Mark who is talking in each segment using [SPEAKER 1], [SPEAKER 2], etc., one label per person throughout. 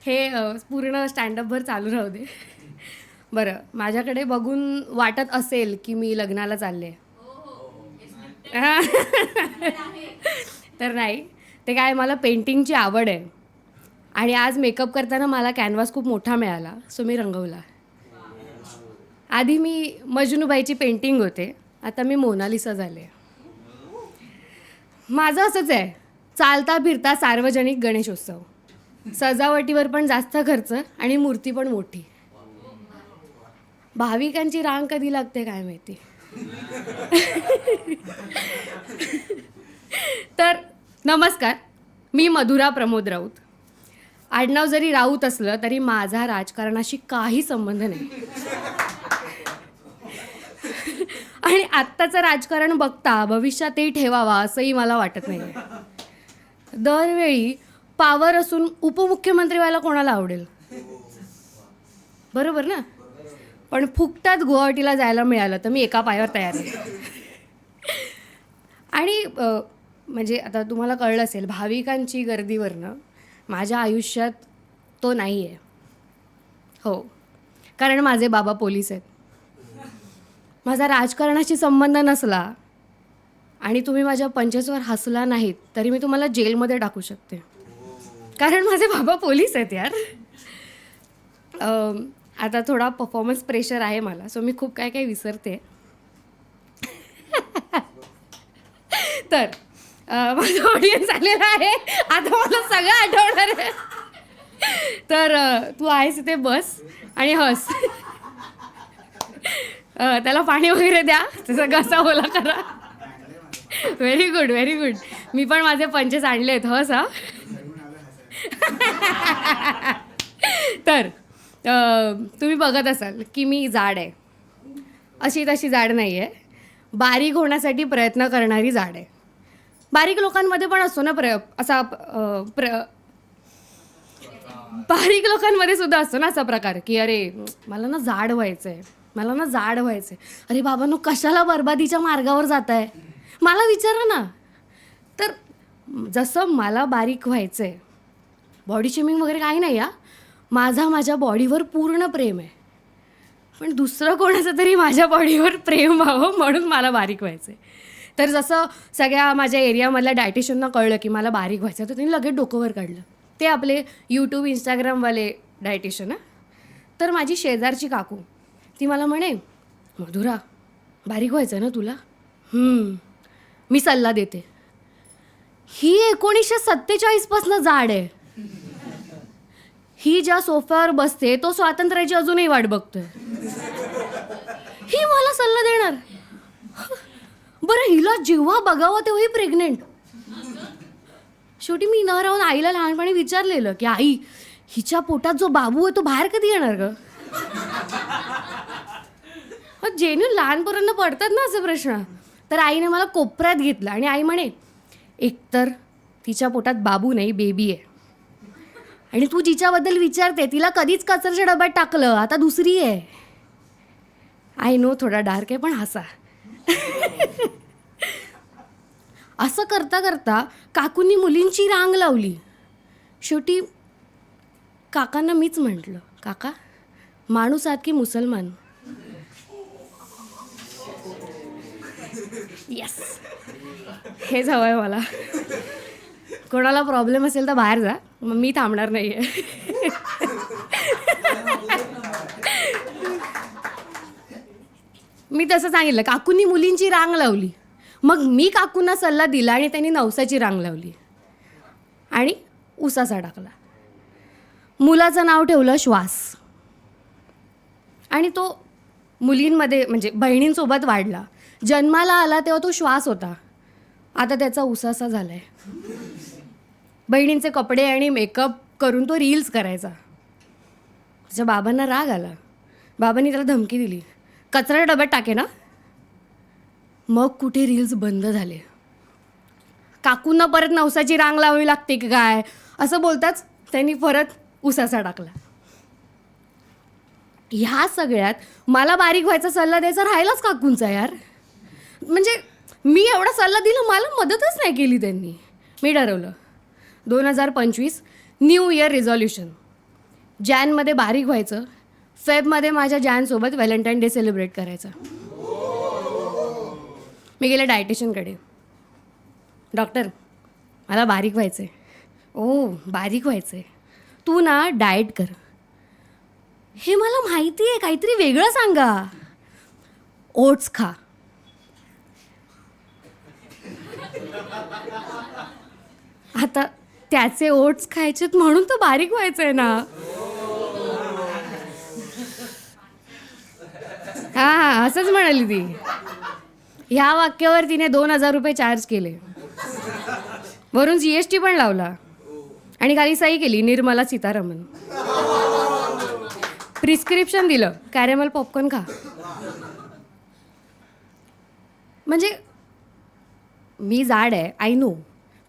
[SPEAKER 1] हे पूर्ण स्टँडअपभर चालू राहू दे. बरं, माझ्याकडे बघून वाटत असेल की मी लग्नाला चालले. तर नाही, ते काय, मला पेंटिंगची आवड आहे आणि आज मेकअप करताना मला कॅनव्हास खूप मोठा मिळाला, सो मी रंगवला. आधी मी मजनूबाईची पेंटिंग होते, आता मी मोनालिसा झाले. माझं असंच आहे, चालता फिरता सार्वजनिक गणेशोत्सव, सजावटीवर पण जास्त खर्च आणि मूर्ती पण मोठी. भाविकांची रांग कधी लागते काय माहिती. तर नमस्कार, मी मधुरा प्रमोद राऊत. आडनाव जरी राऊत असलं तरी माझा राजकारणाशी काही संबंध नाही. आणि आत्ताचं राजकारण बघता भविष्यातही ठेवावा असंही मला वाटत नाही. दरवेळी पावर असून उपमुख्यमंत्री व्हायला कोणाला आवडेल, बरोबर ना? पण फुकटात गुवाहाटीला जायला मिळालं तर मी एका पायावर तयार आहे. आणि म्हणजे आता तुम्हाला कळलं असेल, भाविकांची गर्दीवरनं माझ्या आयुष्यात तो नाही आहे. हो, कारण माझे बाबा पोलीस आहेत. माझा राजकारणाशी संबंध नसला आणि तुम्ही माझ्या पंचेसवर हसला नाहीत तरी मी तुम्हाला जेलमध्ये टाकू शकते, कारण माझे बाबा पोलीस आहेत यार. आता थोडा परफॉर्मन्स प्रेशर आहे मला, सो मी खूप काय काय विसरते. तर माझं ऑडियन्स आलेलं आहे, आता मला सगळं आठवणार आहे. तर तू आहेस इथे, बस आणि हस. त्याला पाणी वगैरे द्या, त्याचा घसा ओला करा. Very good, very good. मी पण माझे पंचेस आणले आहेत, हस हा. तर तुम्ही बघत असाल की मी जाड आहे, अशी तशी जाड नाही आहे, बारीक होण्यासाठी प्रयत्न करणारी जाड आहे. बारीक लोकांमध्ये पण असतो ना बारीक लोकांमध्ये सुद्धा असतो ना असा प्रकार की अरे मला ना जाड व्हायचं आहे, मला ना जाड व्हायचं आहे. अरे बाबांनो, कशाला बरबादीच्या मार्गावर जात आहे, मला विचारा ना. तर जसं मला बारीक व्हायचं आहे, बॉडी शेमिंग वगैरे काही नाही या, माझ्या बॉडीवर पूर्ण प्रेम आहे. पण दुसरं कोणाचं तरी माझ्या बॉडीवर प्रेम व्हावं म्हणून मला बारीक व्हायचं आहे. तर जसं सगळ्या माझ्या एरियामधल्या डायटिशियनना कळलं की मला बारीक व्हायचं आहे, तर त्यांनी लगेच डोकंवर काढलं. ते आपले यूट्यूब इंस्टाग्रामवाले डायटिशियन. तर माझी शेजारची काकू, ती मला म्हणे, मधुरा बारीक व्हायचं ना तुला, मी सल्ला देते. ही 1947 जाड आहे. ही ज्या सोफ्यावर बसते तो स्वातंत्र्याची अजूनही वाट बघतोय. ही मला सल्ला देणार. बरं, हिला जेव्हा बघावं तेव्हा ही प्रेग्नेंट. शेवटी मी न राहून आईला लहानपणी विचारलेलं की आई, हिच्या पोटात जो बाबू आहे तो बाहेर कधी येणार ग? जेन्युइन लहानपर्यंत पडतात ना असे प्रश्न. तर आईने मला कोपऱ्यात घेतलं आणि आई म्हणे, एकतर तिच्या पोटात बाबू नाही, बेबी आहे. आणि तू जिच्याबद्दल विचारते तिला कधीच कचऱ्याच्या डब्यात टाकलं, आता दुसरी आहे. आय नो थोडा डार्क आहे, पण हसा. असं करता करता काकूंनी मुलींची रांग लावली. शेवटी काकांना मीच म्हटलं, काका माणूस आहात की मुसलमान? येस, हेच हवं आहे मला. कोणाला प्रॉब्लेम असेल तर बाहेर जा, मग मी थांबणार नाही आहे. मी तसं सांगितलं, काकूंनी मुलींची रांग लावली. मग मी काकूंना सल्ला दिला आणि त्यांनी नवसाची रांग लावली आणि उसासा टाकला. मुलाचं नाव ठेवलं श्वास. आणि तो मुलींमध्ये म्हणजे बहिणींसोबत वाढला. जन्माला आला तेव्हा तो श्वास होता, आता त्याचा उसासा झाला आहे. बहिणींचे कपडे आणि मेकअप करून तो रील्स करायचा. त्याच्या बाबांना राग आला. बाबांनी त्याला धमकी दिली, कचरा डब्यात टाके ना. मग कुठे रील्स बंद झाले. काकूंना परत नवसाची रांग लावावी लागते की काय असं बोलताच त्यांनी परत उसासा टाकला. ह्या सगळ्यात मला बारीक व्हायचा सल्ला द्यायचा राहिलाच काकूंचा यार. म्हणजे मी एवढा सल्ला दिला, मला मदतच नाही केली त्यांनी. मी ठरवलं 2025 न्यू इयर रिझॉल्युशन. जॅनमध्ये बारीक व्हायचं, फेबमध्ये माझ्या जॅनसोबत व्हॅलेंटाईन डे सेलिब्रेट करायचं. मी गेले डायटिशियनकडे. डॉक्टर, मला बारीक व्हायचं आहे. ओ, बारीक व्हायचं आहे, तू ना डाएट कर. हे मला माहिती आहे, काहीतरी वेगळं सांगा. ओट्स खा. आता त्याचे ओट्स खायचेत म्हणून तर बारीक व्हायचं आहे ना. हां, असंच म्हणाली ती. ह्या वाक्यावर तिने 2,000 रुपये चार्ज केले. वरून GST पण लावला आणि खाली सही केली, निर्मला सीतारामन. प्रिस्क्रिप्शन दिलं, कॅरेमल पॉपकॉर्न खा. म्हणजे मी जाड आहे, आय नो,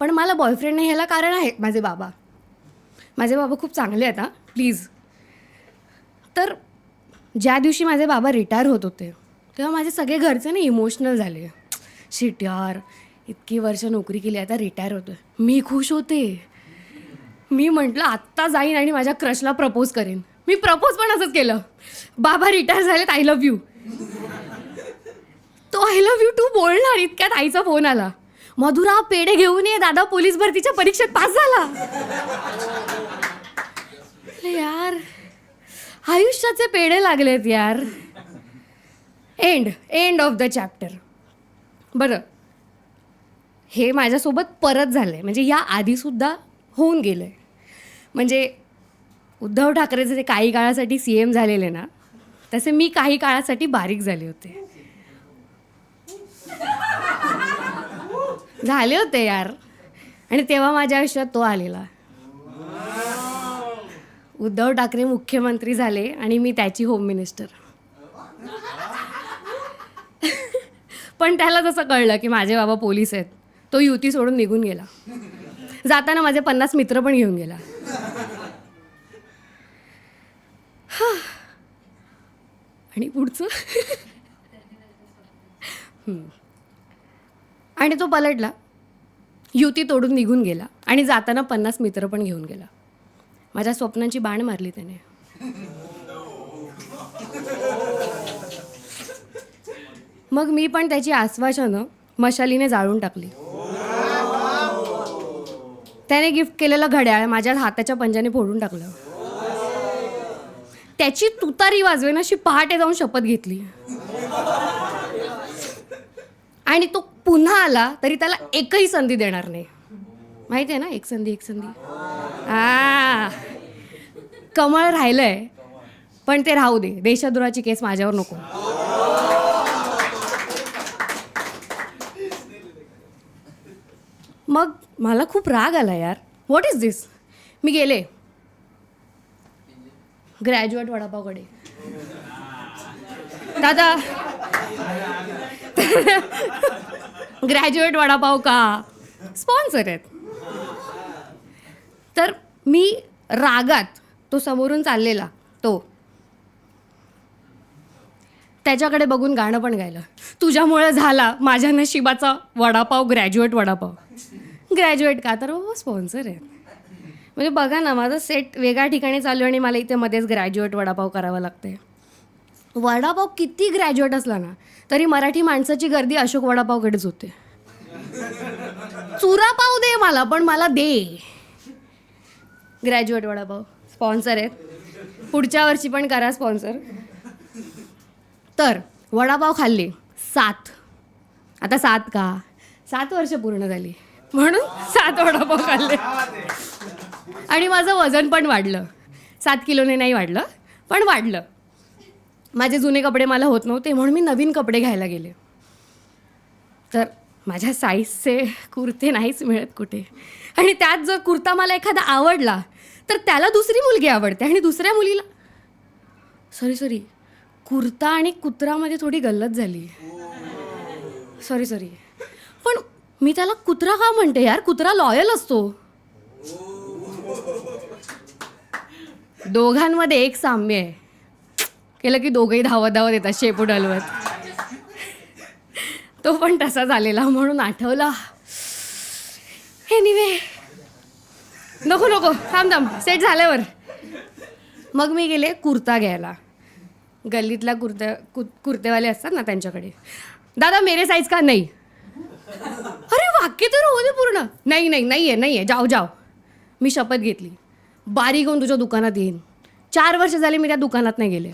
[SPEAKER 1] पण मला बॉयफ्रेंड नाही ह्याला कारण आहे माझे बाबा. माझे बाबा खूप चांगले आहेत हां, प्लीज. तर ज्या दिवशी माझे बाबा रिटायर होत होते तेव्हा माझे सगळे घरचे ना इमोशनल झाले. शिट यार, इतकी वर्ष नोकरी केली, आता रिटायर होतो आहे. मी खुश होते. मी म्हटलं आत्ता जाईन आणि माझ्या क्रशला प्रपोज करेन. मी प्रपोज पण असंच केलं. बाबा रिटायर झालेत, आय लव्ह यू. तो आय लव्ह यू टू बोलणार इतक्यात आईचा फोन आला, मधुरा पेढे घेऊन ये, दादा पोलीस भरतीच्या परीक्षेत पास झाला. यार, आयुष्याचे पेढे लागलेत यार. End of the chapter. बरं, हे माझ्यासोबत परत झालं आहे, म्हणजे या आधीसुद्धा होऊन गेलं आहे. म्हणजे उद्धव ठाकरेचे ते काही काळासाठी CM झालेले ना, तसे मी काही काळासाठी बारीक झाले होते. झाले होते यार. आणि तेव्हा माझ्या आयुष्यात तो आलेला. उद्धव ठाकरे मुख्यमंत्री झाले आणि मी त्याची होम मिनिस्टर. पण त्याला जसं कळलं की माझे बाबा पोलीस आहेत, तो युती सोडून निघून गेला. जाताना माझे 50 मित्र पण घेऊन गेला. आणि पुढचं आणि तो पलटला, युती तोडून निघून गेला आणि जाताना 50 मित्र पण घेऊन गेला. माझ्या स्वप्नांची बाण मारली त्याने. मग मी पण त्याची आश्वासनं मशालीने जाळून टाकली. त्याने गिफ्ट केलेलं घड्याळ माझ्या हाताच्या पंजाने फोडून टाकलं. त्याची तुतारी वाजवेन अशी पहाटे जाऊन शपथ घेतली. आणि तो पुन्हा आला तरी त्याला एकही संधी देणार नाही. माहिती आहे ना, एक संधी. कमळ राहिलंय, पण ते राहू दे. देशद्रोहाची केस माझ्यावर नको. मग मला खूप राग आला यार. व्हॉट इज दिस. मी गेले ग्रॅज्युएट वडापावकडे. दादा, ग्रॅज्युएट वडापाव का स्पॉन्सर आहेत. तर मी रागात, तो समोरून चाललेला तो, त्याच्याकडे बघून गाणं पण गायलं. तुझ्यामुळे झाला माझ्या नशिबाचा वडापाव, ग्रॅज्युएट वडापाव. ग्रॅज्युएट का, तर हो स्पॉन्सर आहे. म्हणजे बघा ना, माझं सेट वेगळ्या ठिकाणी चालू आणि मला इथे मध्येच ग्रॅज्युएट वडापाव करावं लागते. वडापाव किती ग्रॅज्युएट असला ना तरी मराठी माणसाची गर्दी अशोक वडापावकडेच होते. चुरा पाव दे मला, पण मला दे. ग्रॅज्युएट वडापाव स्पॉन्सर आहेत. पुढच्या वर्षी पण करा स्पॉन्सर. तर वडापाव खाल्ले 7. आता 7 का, 7 वर्ष पूर्ण झाली म्हणून 7 वडापाव खाल्ले. आणि माझं वजन पण वाढलं. 7 किलोने नाही वाढलं, पण वाढलं. माझे जुने कपडे मला होत नव्हते म्हणून मी नवीन कपडे घ्यायला गेले. तर माझ्या साईजचे कुर्ते नाहीच मिळत कुठे. आणि त्यात जर कुर्ता मला एखादा आवडला तर त्याला दुसरी मुलगी आवडते आणि दुसऱ्या मुलीला सॉरी कुर्ता आणि कुत्रामध्ये थोडी गल्लत झाली. सॉरी पण मी त्याला कुत्रा का म्हणते यार. कुत्रा लॉयल असतो. दोघांमध्ये एक साम्य आहे. केलं की दोघंही धावत येतात शेपूट हलवत. तो पण तसा झालेला म्हणून आठवला. एनिवे, नको नको नको थांब थांब सेट झाल्यावर. मग मी गेले कुर्ता घ्यायला. गल्लीतला कुर्तेवाले असतात ना त्यांच्याकडे. दादा मेरे साईज का नाही. अरे वाक्य तर होऊ दे पूर्ण. नाही नाही नाही आहे नाही आहे जाओ जाओ. मी शपथ घेतली बारीक होऊन तुझ्या दुकानात येईन. 4 वर्ष झाले मी त्या दुकानात नाही गेले.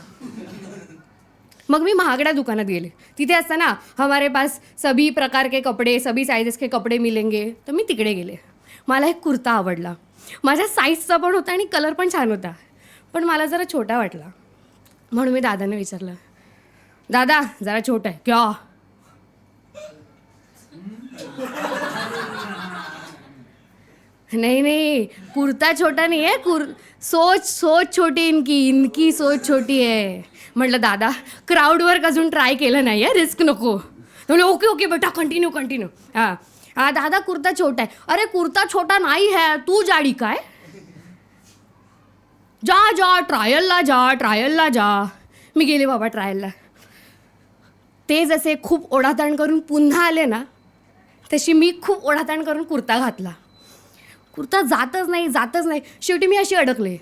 [SPEAKER 1] मग मी महागड्या दुकानात गेले. तिथे असतं ना हमारे पास सभी प्रकार के कपडे सभी साइजेस के कपडे मिलेंगे. तर मी तिकडे गेले. मला एक कुर्ता आवडला. माझ्या साईजचा पण होता आणि कलर पण छान होता. पण मला जरा छोटा वाटला. म्हणून मी दादाने विचारलं, दादा जरा छोटा आहे क्या. नहीं नहीं कुर्ता छोटा नहीं है. सोच छोटी इनकी सोच छोटी है. म्हटलं दादा क्राऊडवर्क अजून ट्राय केलं नाही आहे रिस्क नको. म्हणजे ओके ओके बेटा कंटिन्यू हां हां दादा कुर्ता छोटा आहे. अरे कुर्ता छोटा नाही है तू जाडी काय. जा ट्रायलला जा. मी गेले बाबा ट्रायलला. ते जसे खूप ओढाताण करून पुन्हा आले ना तशी मी खूप ओढाताण करून कुर्ता घातला. कुर्ता जातच नाही. शेवटी मी अशी अडकले.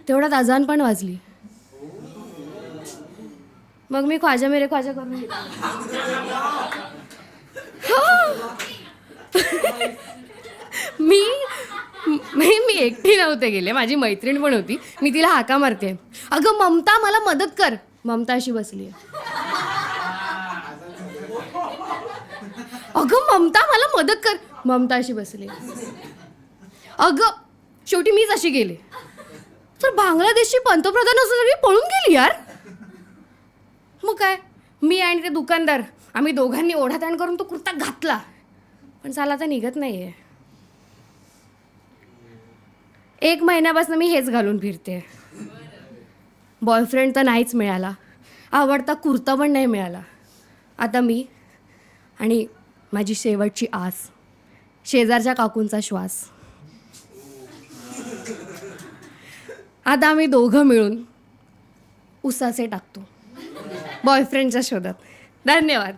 [SPEAKER 1] तेवढ्यात अजान पण वाजली. मग मी ख्वाजा मेरे ख्वाजा करून मी एकटी नव्हते गेले. माझी मैत्रीण पण होती. मी तिला हाका मारते, अगं ममता मला मदत कर. ममता अशी बसली. अगं ममता मला मदत कर. ममता अशी बसली. अगं शेवटी मीच अशी गेले. तर बांगलादेशची पंतप्रधान असं सगळी पळून गेली यार. मग काय मी आणि ते दुकानदार आम्ही दोघांनी ओढाताण करून तो कुर्ता घातला. पण साला तर निघत नाही आहे. 1 महिन्यापासून मी हेच घालून फिरते. बॉयफ्रेंड तर नाहीच मिळाला. आवडता कुर्ता पण नाही मिळाला. आता मी आणि माझी शेवटची आस शेजारच्या काकूंचा श्वास. आता आम्ही दोघं मिळून उसाचे टाकतो बॉयफ्रेंडच्या शोधात. धन्यवाद.